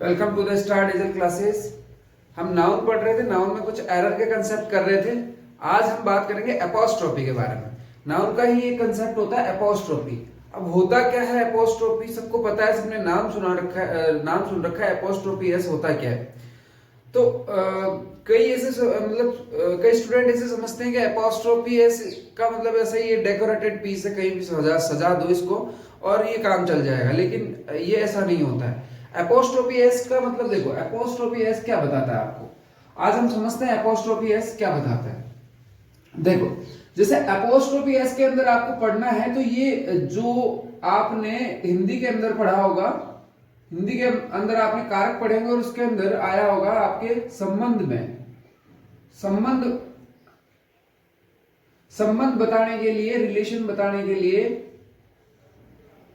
Welcome to the star digital classes. हम noun पढ़ रहे थे, नाउन में कुछ एरर के कंसेप्ट कर रहे थे। आज हम बात करेंगे एपोस्ट्रोफी के बारे में। नाउन का ही एक कंसेप्ट होता है एपोस्ट्रोफी। अब होता क्या है एपोस्ट्रोफी, सबको पता है, सबने नाम सुन रखा है एपोस्ट्रोफी एस होता क्या है। तो कई ऐसे कई स्टूडेंट ऐसे समझते हैं कि एपोस्ट्रोफी एस का मतलब ऐसा ही डेकोरेटेड पीस है, कहीं भी सजा दो इसको और ये काम चल जाएगा, लेकिन ये ऐसा नहीं होता है। एपोस्ट्रोफी एस का मतलब देखो, एपोस्ट्रोफी एस क्या बताता है आपको। आज हम समझते हैं एपोस्ट्रोफी एस क्या बताता है। देखो, जैसे एपोस्ट्रोफी एस के अंदर आपको पढ़ना है, तो ये जो आपने हिंदी के अंदर पढ़ा होगा, हिंदी के अंदर आपने कारक पढ़ेंगे और उसके अंदर आया होगा आपके संबंध में, संबंध बताने के लिए, रिलेशन बताने के लिए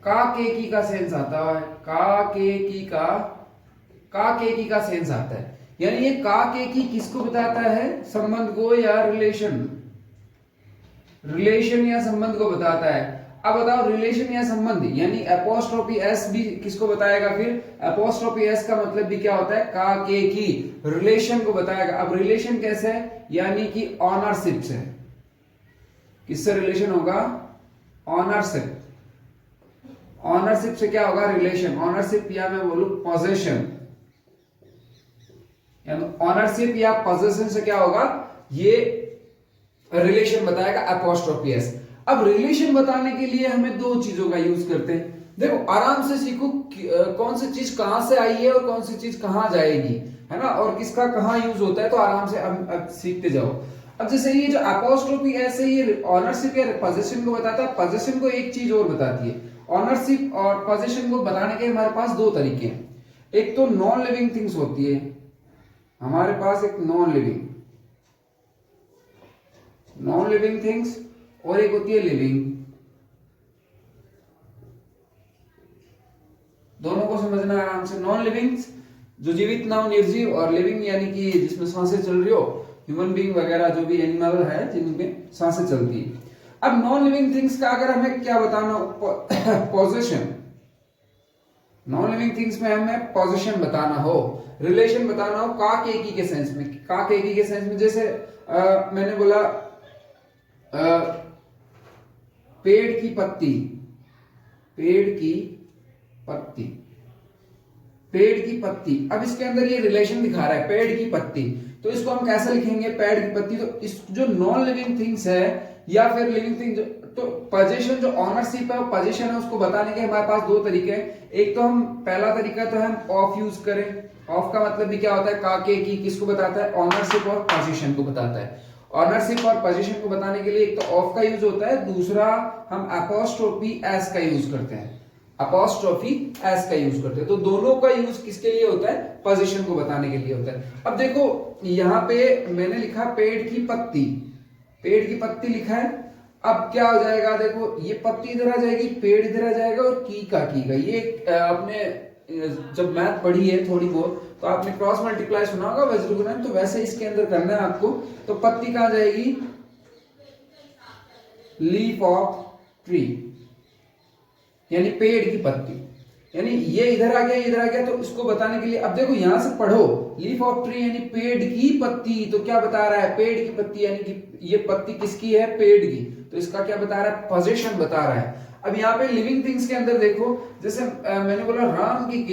का के की का सेंस आता है। का के की का सेंस आता है, यानी ये का के की किसको बताता है, संबंध को या रिलेशन या संबंध को बताता है। अब बताओ, रिलेशन या संबंध, यानी एपोस्ट्रोफी एस भी किसको बताएगा। फिर एपोस्ट्रोफी एस का मतलब भी क्या होता है, का के की रिलेशन को बताएगा। अब रिलेशन कैसे है, यानी कि ऑनरशिप से। किससे रिलेशन होगा, ऑनरशिप। ऑनरशिप से क्या होगा, रिलेशन। ऑनरशिप या मैं बोलूं पोजेशन, यानी ऑनरशिप या पोजेशन से क्या होगा, ये रिलेशन बताएगा एपोस्ट्रोफी एस। अब रिलेशन बताने के लिए हमें दो चीजों का यूज करते हैं। देखो, आराम से सीखो कौन सी चीज कहां से आई है और कौन सी चीज कहां जाएगी, है ना, और किसका कहां यूज होता है, तो आराम से अब सीखते जाओ। अब जैसे ये जो एपोस्ट्रोफी एस है, ये ऑनरशिप या पोजीशन को बताता है। पोजीशन को एक चीज और बताती है। ऑनरशिप और पोजीशन को बताने के हमारे पास दो तरीके हैं। एक तो नॉन लिविंग थिंग्स होती है हमारे पास, एक नॉन लिविंग थिंग्स, और एक होती है लिविंग। दोनों को समझना आराम से। नॉन लिविंग जो जीवित ना हो, निर्जीव, और लिविंग यानी कि जिसमें सांसें चल रही हो, ह्यूमन बीइंग वगैरह जो भी एनिमल है जिनमें सांसें चलती है। अब नॉन लिविंग थिंग्स का अगर हमें क्या बताना हो, पोजीशन। नॉन लिविंग थिंग्स में हमें पोजीशन बताना हो, रिलेशन बताना हो का के की के सेंस में। का के की के सेंस में जैसे मैंने बोला पेड़ की पत्ती, अब इसके अंदर ये रिलेशन दिखा रहा है, पेड़ की पत्ती, तो इसको हम कैसे लिखेंगे, पेड़ की पत्ती। तो इस जो नॉन लिविंग थिंग्स है या फिर लिविंग थिंग, तो पोजीशन जो ऑनरशिप है, पोजीशन है, उसको बताने के हमारे पास दो तरीके हैं। एक तो हम पहला तरीका तो हम ऑफ यूज करें। ऑफ का मतलब भी क्या होता है, का के की किसको बताता है, ऑनरशिप और पोजीशन को बताता है। ऑनरशिप और पोजीशन को बताने के लिए एक तो ऑफ का यूज होता है, दूसरा हम एपोस्ट्रोफी एस का यूज करते हैं। तो दोनों का यूज किसके लिए होता है, पोजीशन को बताने के लिए होता है। अब देखो, यहां पे मैंने लिखा पेड़ की पत्ती लिखा है। अब क्या हो जाएगा, देखो ये पत्ती इधर आ जाएगी, पेड़ इधर आ जाएगा, और की का ये आपने जब मैथ पढ़ी है थोड़ी बहुत, तो आपने क्रॉस मल्टीप्लाई सुना होगा, वज्रगुणन, तो वैसे इसके अंदर करना है आपको। तो पत्ती कहां जाएगी, लीफ ऑफ ट्री, यानी पेड़ की पत्ती, यानी ये इधर आ गया, तो इसको बताने के लिए अब देखो यहां से पढ़ो, लीफ ऑफ ट्री यानी पेड़ की पत्ती, तो क्या बता रहा है, पेड़ की पत्ती, यानी कि ये पत्ती किसकी है, पेड़ की, तो इसका क्या बता रहा है, पोजीशन बता रहा है। अब यहाँ पे लिविंग थिंग्स के अंदर देखो, जैसे मैंने बोला राम की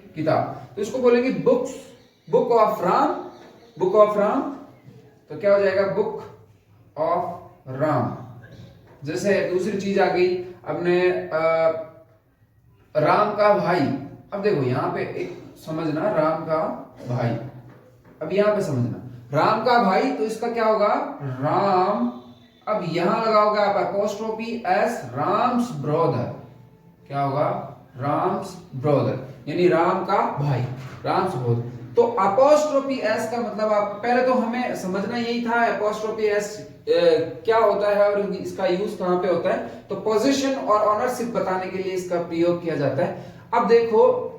किताब, तो इसको बोलेंगे बुक ऑफ राम, तो क्या हो जाएगा, बुक ऑफ राम। जैसे दूसरी चीज आ गई अपने राम का भाई। अब देखो यहाँ पे एक समझना, राम का भाई, अब यहाँ पे समझना राम का भाई, तो इसका क्या होगा, राम। अब यहां लगाओगे आप एपोस्ट्रोफी एस, राम्स ब्रदर, क्या होगा, राम्स ब्रदर, यानी राम का भाई, राम्स ब्रदर। तो अपोस्ट्रोफी एस का मतलब, आप पहले तो हमें समझना यही था अपोस्ट्रोफी एस क्या होता है और इसका यूज कहां पे होता है। तो पोजीशन और ऑनरशिप बताने के लिए इसका प्रयोग किया जाता है। अब देखो,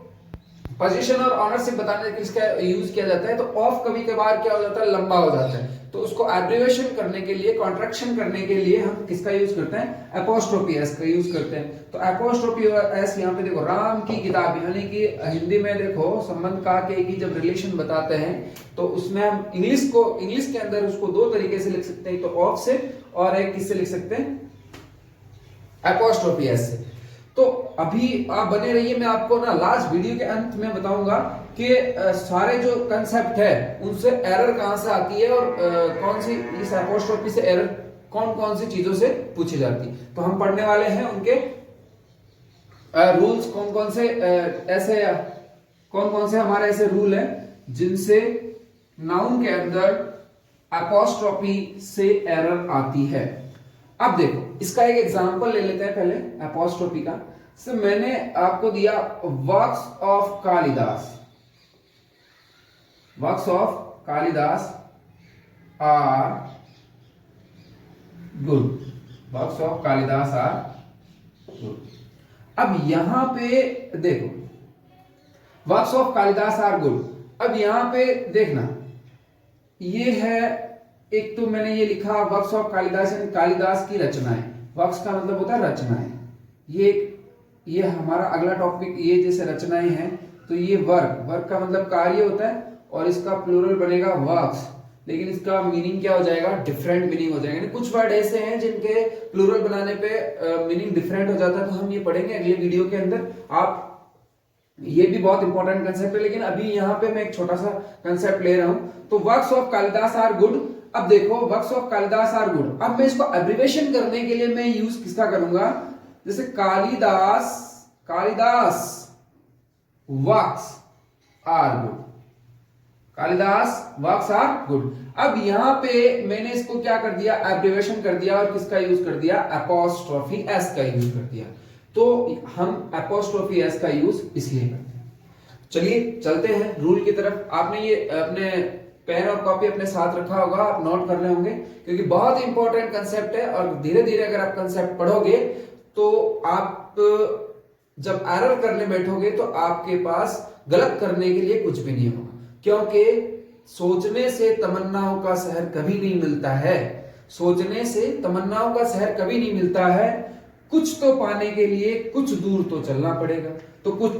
पोजीशन और ऑनरशिप बताने के लिए इसका यूज किया जाता है। तो ऑफ कभी कभार क्या हो जाता है, लंबा हो जाता है, तो उसको एब्रिविएशन करने के लिए, कॉन्ट्रैक्शन करने के लिए हम किसका यूज करते हैं, एपोस्ट्रोफी एस का यूज करते हैं। तो एपोस्ट्रोफी एस यहाँ पे देखो, राम की किताब, यानी कि हिंदी में देखो संबंध का के की जब रिलेशन बताते हैं तो उसमें हम इंग्लिश के अंदर उसको दो तरीके से लिख सकते हैं, तो ऑफ से और एक किससे लिख सकते हैं, एपोस्ट्रोफी एस से। तो अभी आप बने रहिए, मैं आपको ना लास्ट वीडियो के अंत में बताऊंगा कि सारे जो कंसेप्ट है उनसे एरर कहां से आती है और कौन सी इस एपोस्ट्रोफी से एरर कौन कौन सी चीजों से पूछी जाती है। तो हम पढ़ने वाले हैं उनके रूल्स, कौन कौन से हमारे ऐसे रूल हैं जिनसे नाउन के अंदर एपोस्ट्रोफी से एरर आती है। अब देखो इसका एक एग्जांपल ले लेते हैं पहले एपोस्ट्रोफी का। से मैंने आपको दिया works of Kalidas, works of Kalidas are good, works of Kalidas are good. अब यहां पे देखो works of Kalidas are good, अब यहां पे देखना ये है, एक तो मैंने ये लिखा वर्क्स ऑफ कालिदास यानी कालिदास की रचनाएं, वर्क्स का मतलब होता है रचनाएं। ये हमारा अगला टॉपिक, ये जैसे रचनाएं हैं तो ये वर्क का मतलब कार्य होता है और इसका प्लूरल बनेगा वर्क्स, लेकिन इसका मीनिंग क्या हो जाएगा, डिफरेंट मीनिंग हो जाएगा। कुछ वर्ड ऐसे हैं जिनके प्लूरल बनाने पे मीनिंग डिफरेंट हो जाता है, तो हम ये पढ़ेंगे अगले वीडियो के अंदर। आप ये भी बहुत इंपॉर्टेंट कंसेप्ट है, लेकिन अभी यहाँ पे मैं एक छोटा सा कंसेप्ट ले रहा हूं। तो works of Kalidas are good, अब देखो works of Kalidas are good, अब मैं इसको एब्रिविएशन करने के लिए मैं यूज किसका करूंगा, जैसे Kalidas works are good, Kalidas works are good. अब यहां पे मैंने इसको क्या कर दिया, एब्रिविएशन कर दिया और किसका यूज कर दिया, एपोस्ट्रोफी एस का यूज कर दिया। तो हम एपोस्ट्रोफी एस का यूज इसलिए करते हैं। चलिए चलते हैं रूल की तरफ। आपने ये अपने पेन और कॉपी अपने साथ रखा होगा, आप नोट कर रहे होंगे, क्योंकि बहुत इंपॉर्टेंट कंसेप्ट है और धीरे धीरे अगर आप कंसेप्ट पढ़ोगे तो आप जब एरर करने बैठोगे तो आपके पास गलत करने के लिए कुछ भी नहीं होगा, क्योंकि सोचने से तमन्नाओं का शहर कभी नहीं मिलता है, सोचने से तमन्नाओं का शहर कभी नहीं मिलता है। कुछ तो पाने के लिए कुछ दूर तो चलना पड़ेगा, तो कुछ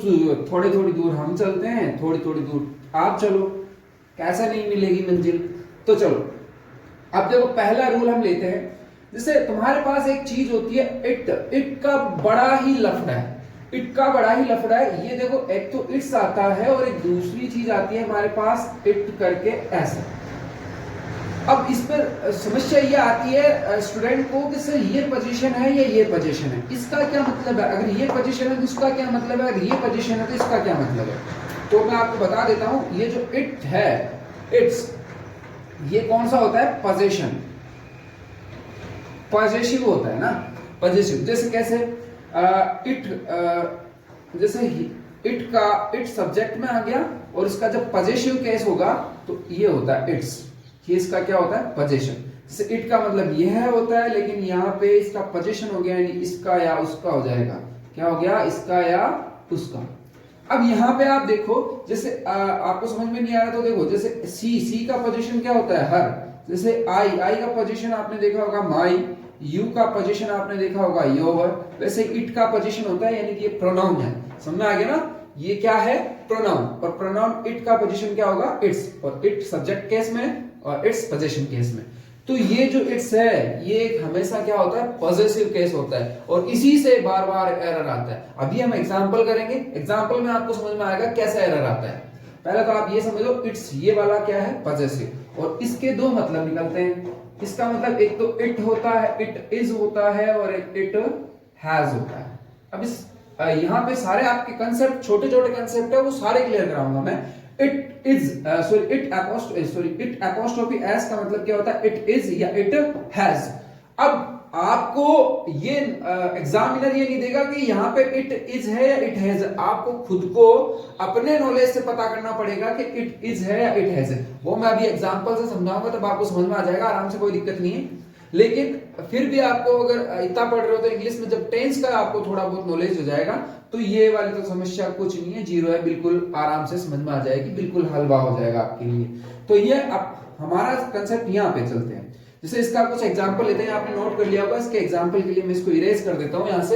थोड़ी थोड़ी दूर हम चलते हैं, थोड़ी थोड़ी दूर आप चलो, कैसा नहीं मिलेगी मंजिल। तो चलो अब देखो पहला रूल हम लेते हैं, जैसे तुम्हारे पास एक चीज होती है इट का बड़ा ही लफड़ा है, इट का बड़ा ही लफड़ा है। ये देखो एक तो इट्स आता है और एक दूसरी चीज आती है हमारे पास इट करके ऐसा। अब इस पर समस्या ये आती है स्टूडेंट को कि सर ये पोजीशन है या ये पोजीशन है, इसका क्या मतलब है, अगर ये पोजीशन है तो इसका क्या मतलब है, अगर ये पोजीशन है तो इसका क्या मतलब है। तो मैं आपको बता देता हूं, ये जो इट है, इट्स, ये कौन सा होता है, पोजीशन, पॉजिटिव होता है ना, पॉजिटिव। जैसे कैसे जैसे इट सब्जेक्ट में आ गया और इसका जब पॉजिटिव केस होगा तो ये होता है इट्स, ये इसका क्या होता है, पोजीशन। जैसे इट का मतलब यह होता है, लेकिन यहाँ पे इसका पोजीशन हो गया यानी इसका या उसका हो जाएगा, क्या हो गया, इसका या उसका। अब यहाँ पे आप देखो, जैसे आपको समझ में नहीं आ रहा तो देखो, जैसे सी का पोजीशन क्या होता है, हर। जैसे आई का पोजीशन आपने देखा होगा माई, यू का पोजीशन आपने देखा होगा योर, वैसे इट का पोजीशन होता है यानी कि ये प्रोनाउन है, समझ में आ गया ना, ये क्या है, प्रोनाउन, और प्रोनाउन इट का पोजीशन क्या होगा, इट्स, और इट सब्जेक्ट केस में और इट्स पोजीशन केस में। तो ये जो इट्स है ये हमेशा क्या होता है, पॉजिटिव केस होता है, और इसी से बार बार एरर आता है। अभी हम एग्जांपल करेंगे, एग्जांपल में आपको समझ में आएगा कैसे एरर आता है। पहले तो आप ये समझो, इट्स ये वाला क्या है, पॉजिटिव, और इसके दो मतलब निकलते हैं। इसका मतलब एक तो इट होता है, इट इज होता है, और एक इट हैज होता है। अब इस यहाँ पे सारे आपके कंसेप्ट, छोटे छोटे कंसेप्ट है, वो सारे क्लियर कराऊंगा मैं। It is it apostrophe S का मतलब क्या होता है, इट इज या इट हैज। अब आपको ये एग्जामिनर ये नहीं देगा कि यहाँ पे इट इज है या इट हैज, आपको खुद को अपने नॉलेज से पता करना पड़ेगा कि इट इज है या इट हैज है। वो मैं अभी एग्जांपल से समझाऊंगा तब आपको समझ में आ जाएगा, आराम से, कोई दिक्कत नहीं है। लेकिन फिर भी आपको अगर इतना पढ़ रहे हो तो इंग्लिश में जब टेंस का आपको थोड़ा बहुत नॉलेज हो जाएगा तो ये वाली तो समस्या कुछ नहीं है, जीरो है, बिल्कुल आराम से समझ में आ जाएगी, बिल्कुल हलवा हो जाएगा आपके लिए। तो ये अब हमारा कंसेप्ट यहाँ पे चलते हैं। जैसे इसका कुछ एग्जाम्पल लेते हैं, आपने नोट कर लिया होगा, इसके एग्जाम्पल के लिए मैं इसको इरेज कर देता हूं यहां से।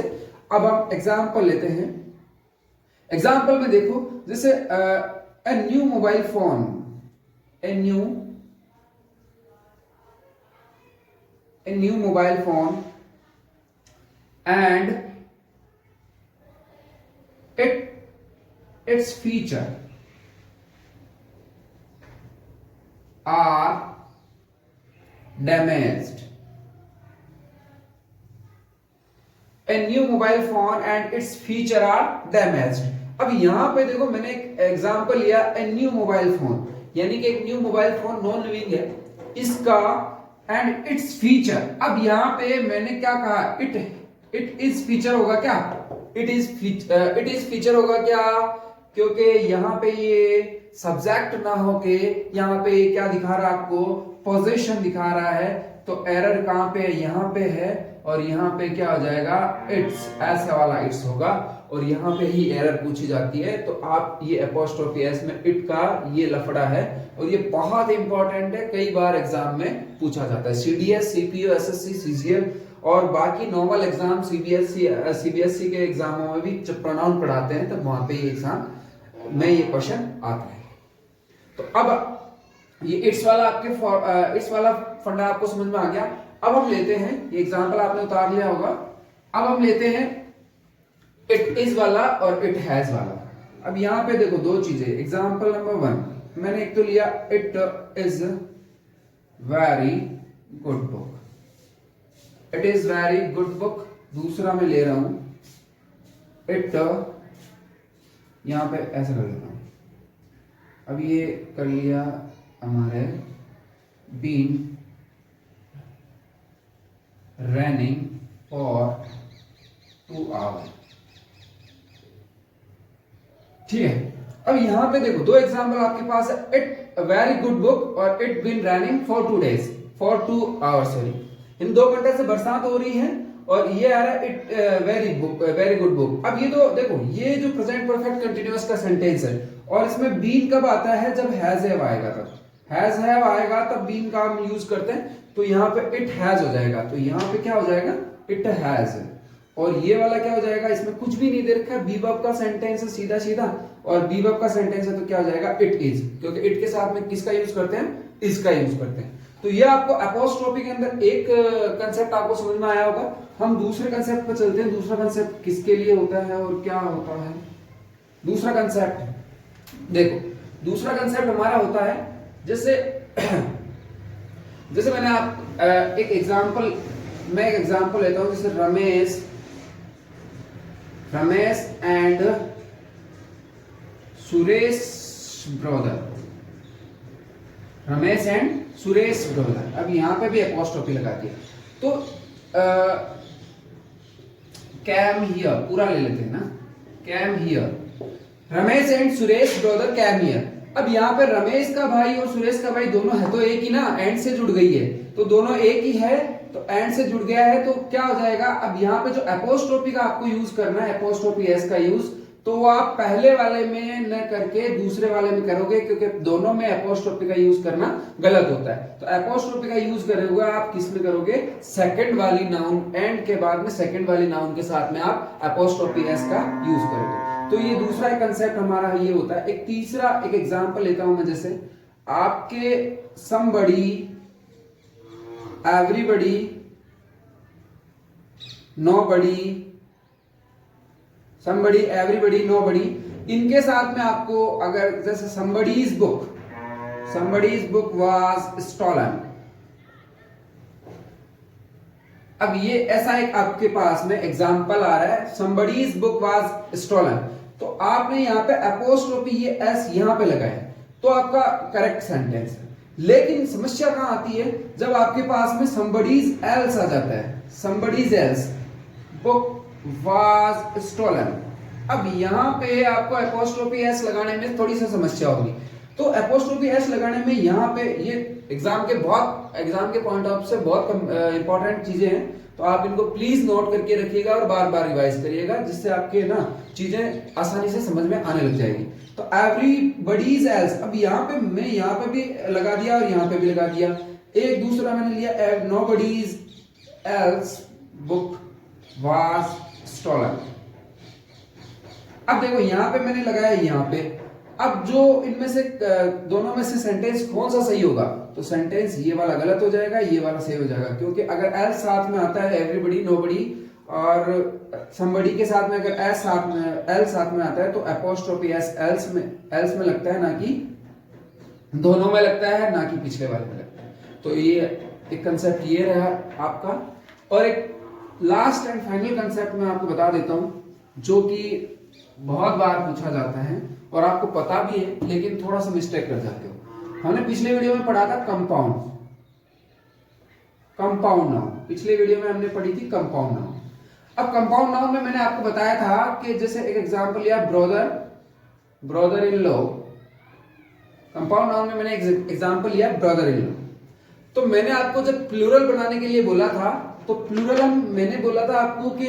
अब हम एग्जाम्पल लेते हैं। एग्जाम्पल में देखो, जैसे a new mobile phone, a new mobile phone and its feature are damaged. A new mobile phone and its feature are damaged. अब यहां पे देखो मैंने एक एग्जांपल लिया, ए न्यू मोबाइल फोन, यानी कि एक new mobile phone non living है इसका, एंड इट्स फीचर। अब यहां पे मैंने क्या कहा, इट इज फीचर होगा क्या, इट इज फीचर होगा क्या, क्योंकि यहां पे ये सब्जेक्ट ना होके यहां पे क्या दिखा रहा है आपको, पोजीशन दिखा रहा है, तो एरर कहां पे है, यहां पे है, और यहाँ पे क्या हो जाएगा, इट्स, ऐसा वाला इट्स होगा, और यहाँ पे ही एरर पूछी जाती है। तो आप ये अपोस्ट्रोफी एस में इट का ये लफड़ा है, और ये बहुत इंपॉर्टेंट है, कई बार एग्जाम में पूछा जाता है। सीडीएस, सीपीयू, एसएससी, सीजीएल और बाकी नॉर्मल एग्जाम सीबीएसई के एग्जामों में भी जब प्रोनाउन पढ़ाते हैं तब वहां पे ये एग्जाम में ये क्वेश्चन आता है। तो अब ये इट्स वाला आपके इट्स वाला फंडा आपको समझ में आ गया। अब हम लेते हैं, ये एग्जाम्पल आपने उतार लिया होगा, अब हम लेते हैं इट इज वाला और इट हैज वाला। अब यहां पे देखो दो चीजें, एग्जाम्पल नंबर 1 मैंने एक तो लिया, it is very good book, it is very good book. दूसरा मैं ले रहा हूं, इट, यहां पे ऐसा कर देता हूं। अब ये कर लिया हमारे बीन रनिंग फॉर 2 आवर्स, ठीक है। अब यहां पे देखो दो एग्जांपल आपके पास है, इट वेरी गुड बुक और it been running for 2 days, for 2 hours, sorry. इन 2 घंटे से बरसात हो रही है और ये आ रहा है इट वेरी गुड बुक। अब ये तो देखो, ये जो प्रेजेंट परफेक्ट कंटिन्यूअस का सेंटेंस है, और इसमें बीन कब आता है, जब हैज हैव आएगा, तब हैज हैव आएगा तब बीन का हम यूज करते हैं। तो यहाँ पे इट हैज हो जाएगा, तो यहाँ पे क्या हो जाएगा, इट हैज। और ये वाला क्या हो जाएगा, इसमें कुछ भी नहीं दे रखा, बीबअप का सेंटेंस है सीधा सीधा, और बीबअप का सेंटेंस है तो क्या हो जाएगा, इट इज, क्योंकि इट के साथ में किसका यूज करते हैं, इज का यूज करते हैं। तो ये आपको अपोस्ट्रोफी के अंदर एक कंसेप्ट आपको समझ में आया होगा। हम दूसरे कंसेप्ट पे चलते हैं, दूसरा कंसेप्ट किसके लिए होता है और क्या होता है। दूसरा कंसेप्ट देखो, दूसरा कंसेप्ट हमारा होता है, जैसे जैसे मैंने आप एक एग्जांपल, मैं एक एग्जांपल लेता हूं, जैसे Ramesh and Suresh brother, Ramesh and Suresh brother. अब यहां पे भी अपोस्ट्रोफी लगा दिया, तो कैम हियर पूरा ले लेते हैं ना, came here, Ramesh and Suresh brother came here. अब यहाँ पे रमेश का भाई और सुरेश का भाई दोनों है तो एक ही ना, एंड से जुड़ गई है, तो दोनों एक ही है, तो एंड से जुड़ गया है, तो क्या हो जाएगा, अब यहाँ पे जो अपोस्ट्रोफी का आपको यूज करना है, अपोस्ट्रोफी एस का यूज, तो वो आप पहले वाले में न करके दूसरे वाले में करोगे, क्योंकि दोनों में अपोस्ट्रोफी का यूज करना गलत होता है। तो अपोस्ट्रोफी का यूज करोगे आप किस में करोगे, सेकंड वाली नाउन, एंड के बाद में सेकंड वाली नाउन के साथ में आप अपोस्ट्रोफी एस का यूज करोगे। तो ये दूसरा कंसेप्ट हमारा ये होता है। एक तीसरा एक एग्जांपल लेता हूं मैं, जैसे आपके somebody, everybody, nobody, somebody, everybody, nobody, इनके साथ में आपको अगर जैसे समबडीज बुक वाज स्टॉलन। अब ये ऐसा एक आपके पास में एग्जांपल आ रहा है, समबडीज बुक वाज स्टॉलन, तो आपने यहाँ पे अपोस्ट्रोफी ये एस यहाँ पे लगाया, तो आपका करेक्ट सेंटेंस है। लेकिन समस्या कहां आती है, जब आपके पास में समबडीज एल्स आ जाता है, somebody's else book was stolen. अब यहां पे आपको अपोस्ट्रोफी एस लगाने में थोड़ी सी समस्या होगी। तो एपोस्ट्रोफी एस लगाने में यहाँ पे ये एग्जाम के पॉइंट ऑफ से बहुत इंपॉर्टेंट चीजें हैं, तो आप इनको प्लीज नोट करके रखिएगा और बार बार रिवाइज करिएगा, जिससे आपके ना चीजें आसानी से समझ में आने लग जाएगी। तो एवरीबॉडीज एल्स, अब मैं यहाँ पे भी लगा दिया और यहाँ पे भी लगा दिया। एक दूसरा मैंने लिया nobody's else book was stolen. अब देखो यहाँ पे मैंने लगाया यहाँ पे, अब जो इनमें से दोनों में से सेंटेंस कौन सा सही होगा, तो सेंटेंस ये वाला गलत हो जाएगा, ये वाला सही हो जाएगा, क्योंकि अगर एल साथ में आता है एवरीबडी नोबडी और समबडी के साथ में अगर एल साथ में आता है तो एपोस्ट्रोफी एस एल्स में लगता है, ना कि दोनों में लगता है, ना कि पिछले वाले में लगता है। तो ये एक कंसेप्ट ये रहा आपका। और एक लास्ट एंड फाइनल कंसेप्ट मैं आपको बता देता हूं, जो कि बहुत बार पूछा जाता है और आपको पता भी है, लेकिन थोड़ा सा मिस्टेक कर जाते हो। हमने पिछले वीडियो में पढ़ा था कंपाउंड नाउन, पिछले वीडियो में हमने पढ़ी थी कंपाउंड नाउन। अब कंपाउंड नाउन में मैंने आपको बताया था कि जैसे एक एग्जांपल लिया brother in law. Compound noun में मैंने एग्जांपल लिया ब्रदर इन लॉ। तो मैंने आपको जब प्लूरल बनाने के लिए बोला था, तो प्लूरल मैंने बोला था आपको कि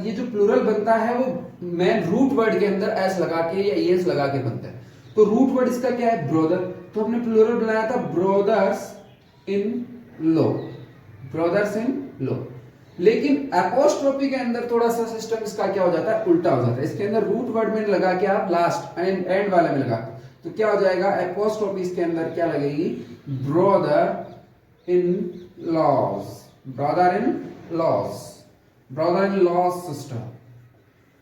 ये जो प्लूरल बनता है वो मेन रूट वर्ड के अंदर एस लगा के या एस लगा के बनता है। तो रूट वर्ड इसका क्या है, ब्रदर, तो हमने प्लूरल बनाया था ब्रदर्स इन लॉ। लेकिन एपोस्ट्रोफी के अंदर थोड़ा सा सिस्टम इसका क्या हो जाता है, उल्टा हो जाता है। इसके अंदर रूट वर्ड में लगा के आप लास्ट एंड वाले में लगा, तो क्या हो जाएगा, एपोस्ट्रोफी इसके अंदर क्या लगेगी, ब्रदर इन लॉज सिस्टर,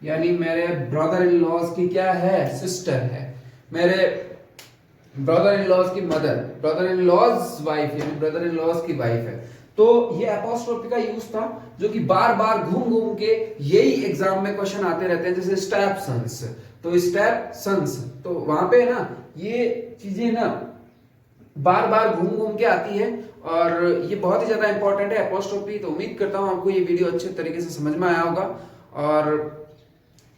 यानी मेरे ब्रदर इन लॉज की क्या है, सिस्टर है, मेरे ब्रदर इन लॉज की mother, brother in law's wife, यानी ब्रदर इन लॉज की वाइफ है। तो ये एपोस्ट्रोफी का यूज था, जो कि बार बार घूम के यही एग्जाम में क्वेश्चन आते रहते हैं, जैसे स्टेप सन्स, तो स्टेप सन्स, तो वहां पे ना ये चीजें ना बार बार घूम के आती है और ये बहुत ही ज्यादा इंपॉर्टेंट है एपोस्ट्रोफी। तो उम्मीद करता हूं आपको ये वीडियो अच्छे तरीके से समझ में आया होगा और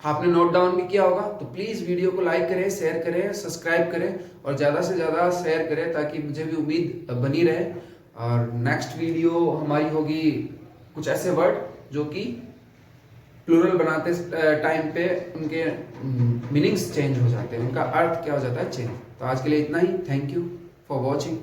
आपने नोट डाउन भी किया होगा। तो प्लीज वीडियो को लाइक करें, शेयर करें, सब्सक्राइब करें और ज्यादा से ज्यादा शेयर करें, ताकि मुझे भी उम्मीद बनी रहे। और नेक्स्ट वीडियो हमारी होगी कुछ ऐसे वर्ड जो कि प्लूरल बनाते टाइम पे उनके मीनिंग्स चेंज हो जाते हैं, उनका अर्थ क्या हो जाता है, चेंज। तो आज के लिए इतना ही। Thank you for watching.